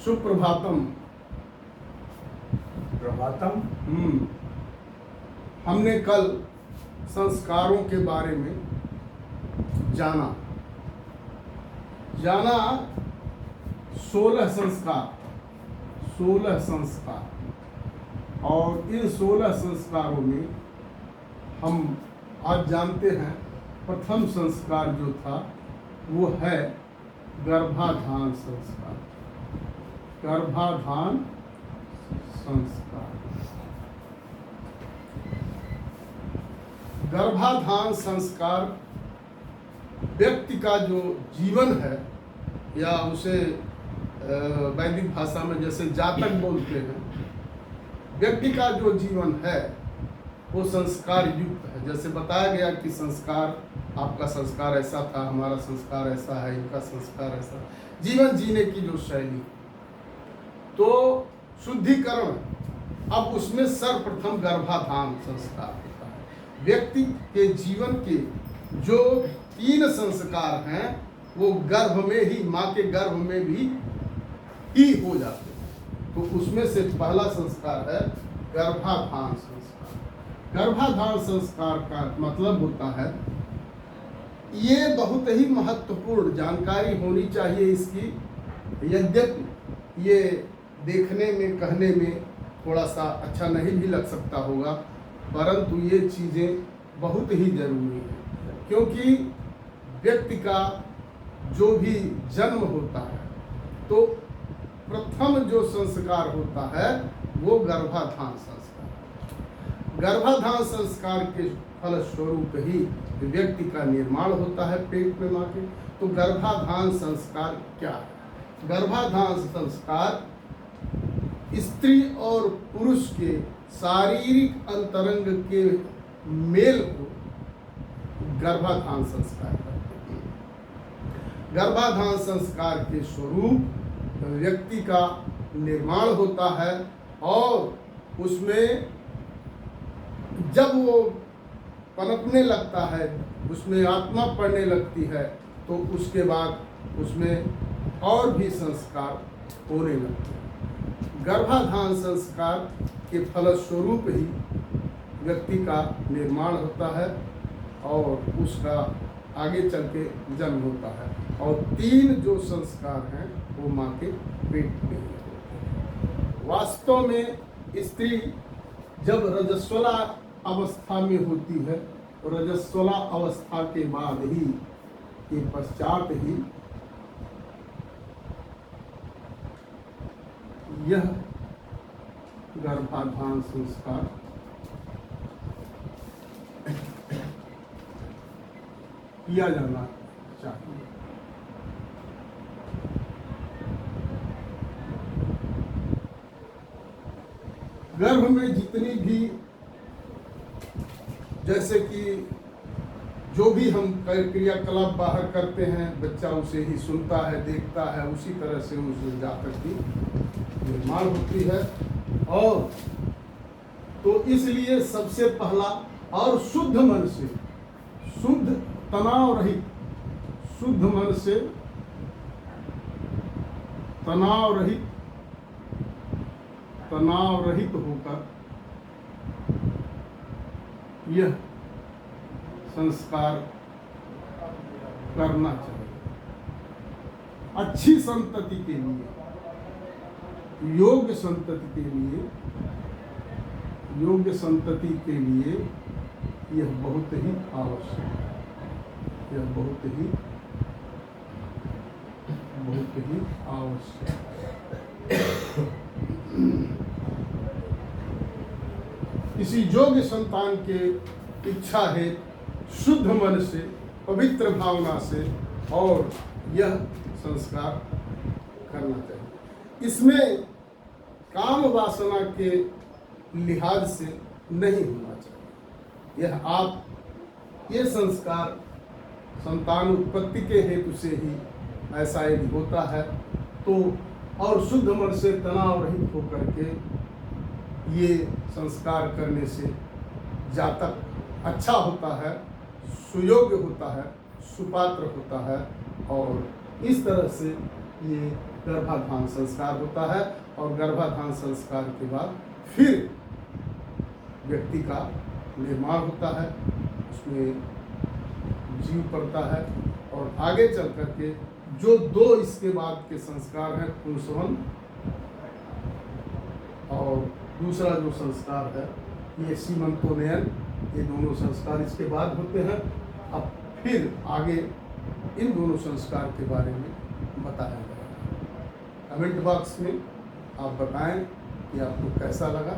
सुप्रभातम। प्रभातम। हमने कल संस्कारों के बारे में जाना 16 संस्कार और इन 16 संस्कारों में हम आज जानते हैं प्रथम संस्कार जो था वो है गर्भाधान संस्कार। गर्भाधान संस्कार। गर्भाधान संस्कार व्यक्ति का जो जीवन है, या उसे वैदिक भाषा में जैसे जातक बोलते हैं, व्यक्ति का जो जीवन है वो संस्कार युक्त है। जैसे बताया गया कि संस्कार, आपका संस्कार ऐसा था, हमारा संस्कार ऐसा है, इनका संस्कार ऐसा, जीवन जीने की जो शैली, तो शुद्धिकरण। अब उसमें सर्वप्रथम गर्भाधान संस्कार होता है। व्यक्ति के जीवन के जो 3 संस्कार हैं वो गर्भ में ही, माँ के गर्भ में भी ही हो जाते हैं। तो उसमें से पहला संस्कार है गर्भाधान संस्कार। गर्भाधान संस्कार का मतलब होता है, ये बहुत ही महत्वपूर्ण जानकारी होनी चाहिए इसकी। यद्यपि ये देखने में, कहने में थोड़ा सा अच्छा नहीं भी लग सकता होगा, परंतु ये चीज़ें बहुत ही जरूरी है। क्योंकि व्यक्ति का जो भी जन्म होता है तो प्रथम जो संस्कार होता है वो गर्भाधान संस्कार। गर्भाधान संस्कार के फलस्वरूप ही व्यक्ति का निर्माण होता है पेट में माँ के। तो गर्भाधान संस्कार क्या है? गर्भाधान संस्कार स्त्री और पुरुष के शारीरिक अंतरंग के मेल को गर्भाधान संस्कार कहते हैं। गर्भाधान संस्कार के स्वरूप व्यक्ति का निर्माण होता है और उसमें जब वो पनपने लगता है, उसमें आत्मा पड़ने लगती है, तो उसके बाद उसमें और भी संस्कार होने लगते हैं। गर्भाधान संस्कार के फलस्वरूप ही व्यक्ति का निर्माण होता है और उसका आगे चल के जन्म होता है। और 3 जो संस्कार हैं वो माँ के पेट में होते हैं। वास्तव में स्त्री जब रजस्वला अवस्था में होती है, रजस्वला अवस्था के बाद ही, के पश्चात ही यह गर्भाधान संस्कार किया जाना चाहिए। गर्भ में जितनी भी, जैसे कि जो भी हम क्रियाकलाप बाहर करते हैं, बच्चा उसे ही सुनता है, देखता है, उसी तरह से उस जातक की निर्माण होती है। और तो इसलिए सबसे पहला और शुद्ध मन से, शुद्ध तनाव रहित, शुद्ध मन से तनाव रहित होकर यह संस्कार करना चाहिए। अच्छी संतति के लिए, योग्य संतति के लिए यह बहुत ही आवश्यक है। यह बहुत ही आवश्यक है। किसी योग्य संतान के इच्छा है शुद्ध मन से, पवित्र भावना से, और यह संस्कार करना चाहिए। इसमें काम वासना के लिहाज से नहीं होना चाहिए। ये संस्कार संतान उत्पत्ति के हेतु से ही ऐसा यदि होता है तो, और शुद्ध मन से तनाव रहित होकर के ये संस्कार करने से जातक अच्छा होता है, सुयोग्य होता है, सुपात्र होता है, और इस तरह से ये गर्भाधान संस्कार होता है और गर्भाधान संस्कार के बाद फिर व्यक्ति का निर्माण होता है, उसमें जीव पड़ता है और आगे चल करके जो दो इसके बाद के संस्कार हैं, पुंसवन और दूसरा जो संस्कार है ये सीमंतोनयन, ये दोनों संस्कार इसके बाद होते हैं। अब फिर आगे इन दोनों संस्कार के बारे में बताया गया। कमेंट बॉक्स में आप बताएं कि आपको कैसा लगा।